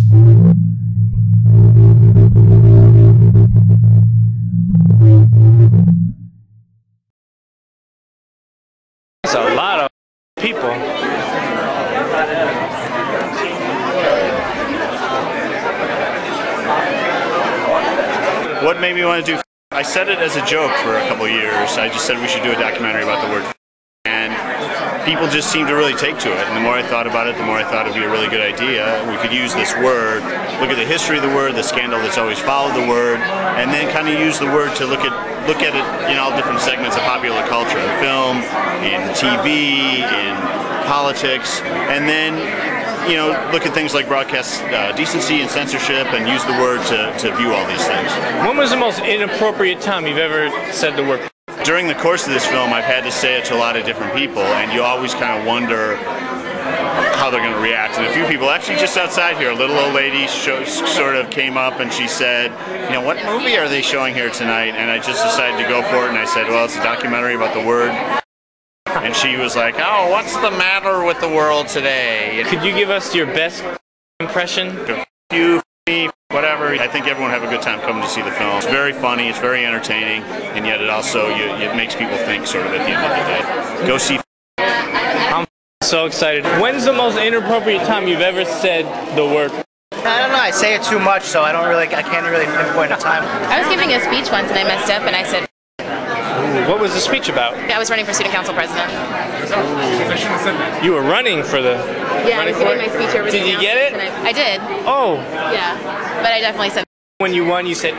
That's a lot of people. What made me want to do? I said it as a joke for a couple of years. I just said we should do a documentary about the word, and people just seemed to really take to it. And the more I thought about it, the more I thought it'd be a really good idea. We could use this word, look at the history of the word, the scandal that's always followed the word, and then kind of use the word to look at it in all different segments of popular culture, in film, in TV, in politics, and then look at things like broadcast decency and censorship, and use the word to view all these things. When was the most inappropriate time you've ever said the word? During the course of this film, I've had to say it to a lot of different people, and you always kind of wonder how they're going to react. And a few people, actually just outside here, a little old lady sort of came up and she said, what movie are they showing here tonight? And I just decided to go for it, and I said, well, it's a documentary about the word. And she was like, oh, what's the matter with the world today? Could you give us your best impression? You, me, whatever. I think everyone will have a good time coming to see the film. It's very funny, it's very entertaining, and yet it also it makes people think sort of at the end of the day. Go see. I'm so excited. When's the most inappropriate time you've ever said the word? I don't know, I say it too much, so I can't really pinpoint a time. I was giving a speech once and I messed up and I said, what was the speech about? I was running for student council president. You were running for the... Yeah, I was giving my speech over the Did you get it? I did. Oh. Yeah, but I definitely said... When you won, you said,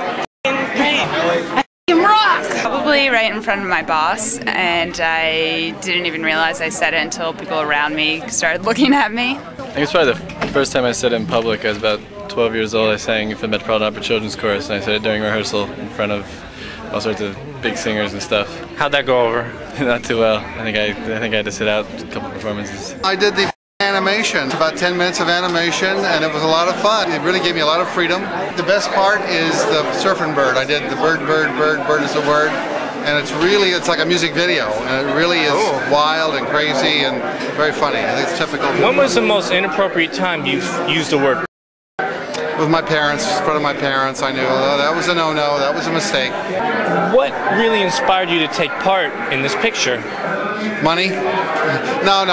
I rock! Probably right in front of my boss, and I didn't even realize I said it until people around me started looking at me. I think it's probably the first time I said it in public. I was about 12 years old. I sang for the Metropolitan Opera Children's Chorus, and I said it during rehearsal in front of all sorts of big singers and stuff. How'd that go over? Not too well. I think I had to sit out a couple performances. I did the animation, about 10 minutes of animation, and it was a lot of fun. It really gave me a lot of freedom. The best part is the surfing bird. I did the bird is a word, and it's like a music video, and it really is wild and crazy and very funny. I think it's typical. When was the most inappropriate time you've used the word? With my parents, in front of my parents, I knew, oh, that was a no-no, that was a mistake. What really inspired you to take part in this picture? Money? No.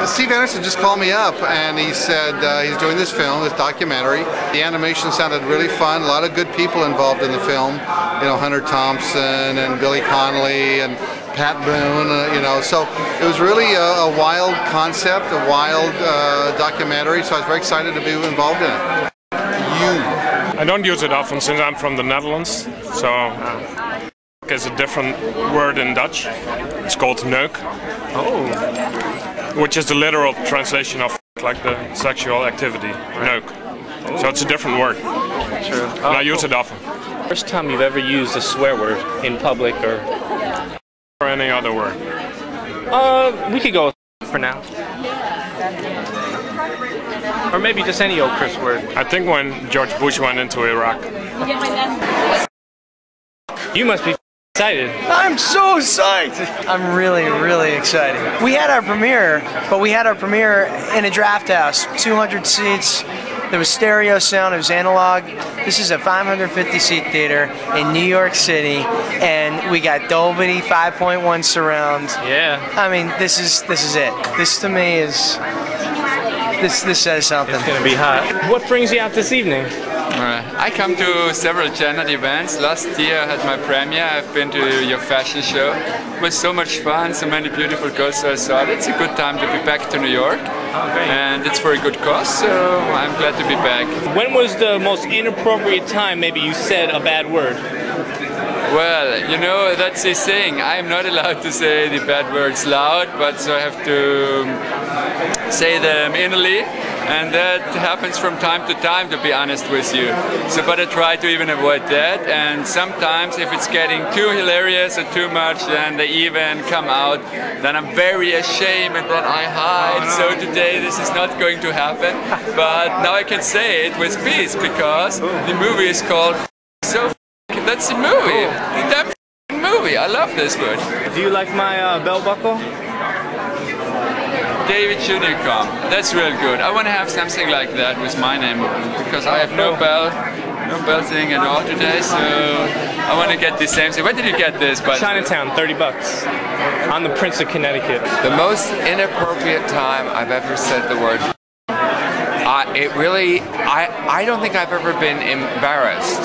Steve Anderson just called me up and he said he's doing this film, this documentary. The animation sounded really fun, a lot of good people involved in the film. Hunter Thompson and Billy Connolly and Pat Boone, so it was really a wild concept, a wild documentary, so I was very excited to be involved in it. I don't use it often since I'm from the Netherlands, so it's a different word in Dutch. It's called neuk, which is the literal translation of like the sexual activity, neuk. So it's a different word, and I use it often. First time you've ever used a swear word in public or any other word? We could go for now. Or maybe just any old curse word. I think when George Bush went into Iraq. You must be excited. I'm so psyched! I'm really, really excited. We had our premiere, but we had our premiere in a draft house, 200 seats. There was stereo sound, it was analog. This is a 550-seat theater in New York City, and we got Dolby 5.1 surround. Yeah. I mean, this is it. This to me is, this says something. It's gonna be hot. What brings you out this evening? I come to several Janet events. Last year I had my premiere. I've been to your fashion show. It was so much fun, so many beautiful girls, so I thought it's a good time to be back to New York. And it's for a good cause, so I'm glad to be back. When was the most inappropriate time maybe you said a bad word? Well, that's the thing. I'm not allowed to say the bad words loud, but so I have to say them innerly. And that happens from time to time, to be honest with you. But I try to even avoid that. And sometimes if it's getting too hilarious or too much, then they even come out. Then I'm very ashamed and then I hide. So today this is not going to happen. But now I can say it with peace because the movie is called So That's the movie. The damn movie. I love this word. Do you like my belt buckle? David Jr. come. That's real good. I want to have something like that with my name because I have no bell thing at all today, so I want to get the same thing. Where did you get this? But Chinatown, $30 on the Prince of Connecticut. The most inappropriate time I've ever said the word. I don't think I've ever been embarrassed,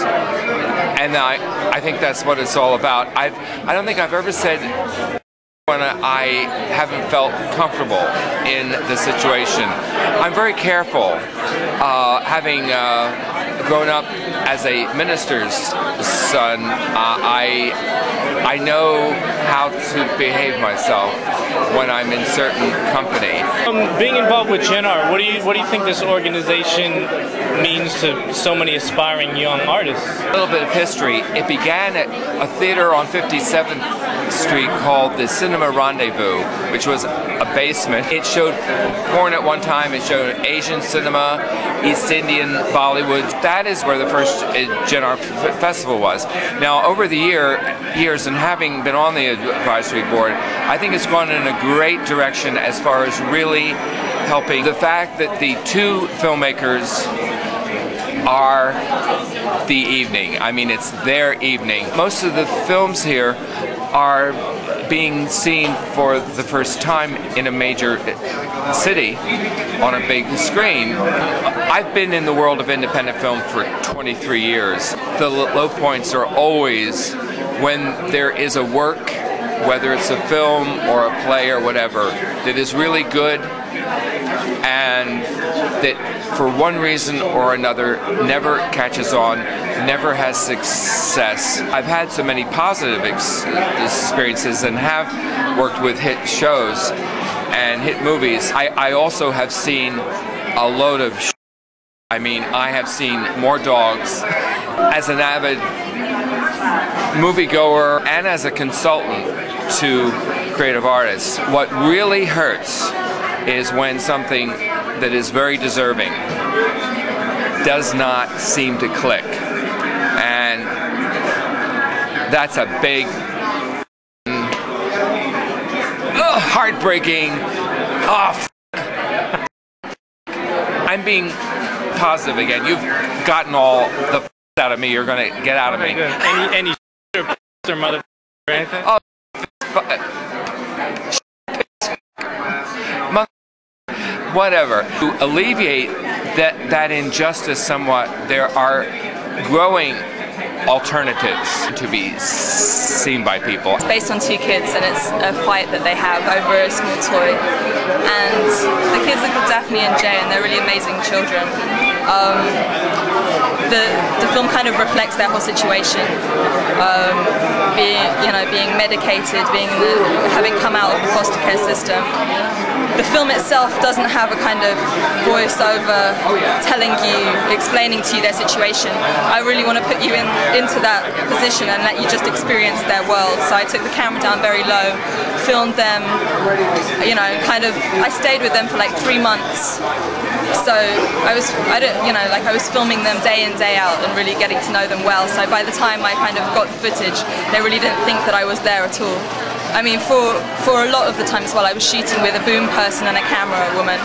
and I think that's what it's all about. I don't think I've ever said when I haven't felt comfortable in the situation. I'm very careful, having grown up as a minister's son. I know how to behave myself when I'm in certain company. Being involved with Gen Art, what do you think this organization means to so many aspiring young artists? A little bit of history. It began at a theater on 57th Street called the Cinema Rendezvous, which was a basement. It showed porn at one time. It showed Asian cinema, East Indian Bollywood. That is where the first Gen Art Festival was. Now, over the years, and having been on the advisory board, I think it's gone in a great direction as far as really helping. The fact that the two filmmakers are the evening. I mean, it's their evening. Most of the films here are being seen for the first time in a major city on a big screen. I've been in the world of independent film for 23 years. The low points are always when there is a work, whether it's a film or a play or whatever, that is really good and that for one reason or another never catches on, never has success. I've had so many positive experiences and have worked with hit shows and hit movies. I also have seen a load of I mean, I have seen more dogs as an avid moviegoer and as a consultant to creative artists. What really hurts is when something that is very deserving does not seem to click. And that's a big, heartbreaking, I'm being positive again. You've gotten all the out of me you're going to get out of me. Any or mother or anything? Oh, whatever. To alleviate that injustice somewhat, there are growing alternatives to be seen by people. It's based on two kids and it's a fight that they have over a small toy. And the kids are called Daphne and Jay and they're really amazing children. The film kind of reflects their whole situation. Being medicated, having come out of the foster care system. The film itself doesn't have a kind of voiceover telling you, explaining to you their situation. I really want to put you into that position and let you just experience their world. So I took the camera down very low, filmed them, I stayed with them for like 3 months. So I was filming them day in, day out and really getting to know them well. So by the time I kind of got the footage, they really didn't think that I was there at all. I mean, for a lot of the times while I was shooting with a boom person and a camera woman.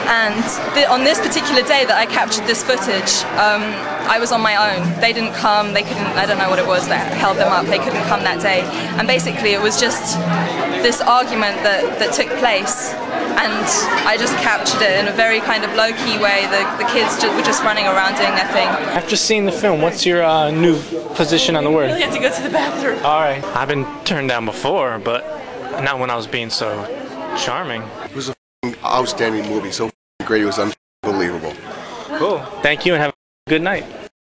And on this particular day that I captured this footage, I was on my own. They didn't come, they couldn't, I don't know what it was that held them up, they couldn't come that day. And basically it was just this argument that took place. And I just captured it in a very kind of low-key way. The kids were just running around doing their thing. After seeing the film, what's your new position on the word? I really have to go to the bathroom. All right. I've been turned down before, but not when I was being so charming. It was an outstanding movie, so great, it was unbelievable. Cool. Thank you and have a good night.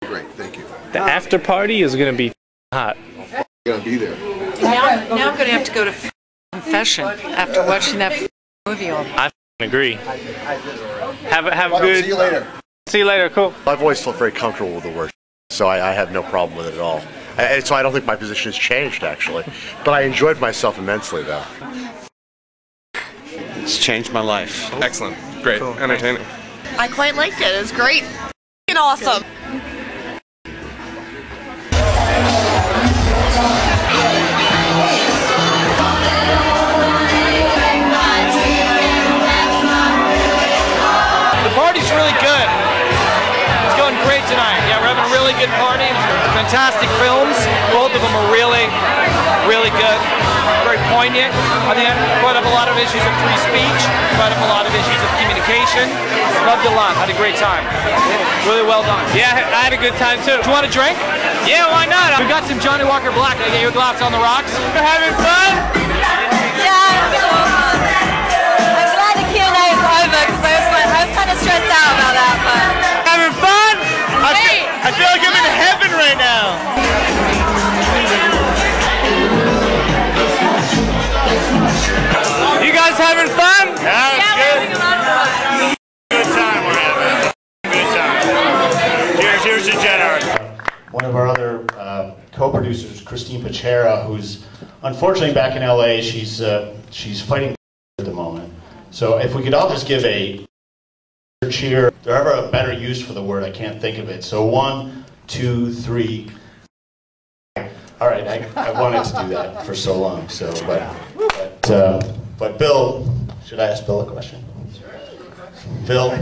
Great, thank you. The after party is going to be hot. You're going to be there. Now I'm going to have to go to confession after watching that movie all I agree. Have a good. See you later. See you later. Cool. I've always felt very comfortable with the word, so I have no problem with it at all. So I don't think my position has changed actually, but I enjoyed myself immensely though. It's changed my life. Excellent. Great. Cool. Entertaining. I quite liked it. It was great. Awesome. good party. Fantastic films. Both of them are really, really good. Very poignant. I think I brought up a lot of issues of free speech, brought up a lot of issues of communication. Loved it a lot. Had a great time. Really well done. Yeah, I had a good time too. Do you want a drink? Yeah, why not? We got some Johnny Walker Black. Can I get you a glass on the rocks? You're having fun? Yeah, I'm glad the Q&A is over because I was kind of stressed out about that. But having fun? I feel like I'm in heaven right now. You guys having fun? Yeah, it's good. Good time we're having. Good time. Here's your Jen. One of our other co-producers, Christine Pachera, who's unfortunately back in LA. She's fighting at the moment. So if we could all just give a cheer, if there ever a better use for the word, I can't think of it. So 1, 2, 3. All right, I wanted to do that for so long. So, but Bill, should I ask Bill a question? Bill,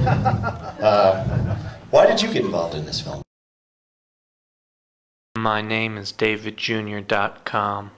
why did you get involved in this film? My name is davidjr.com.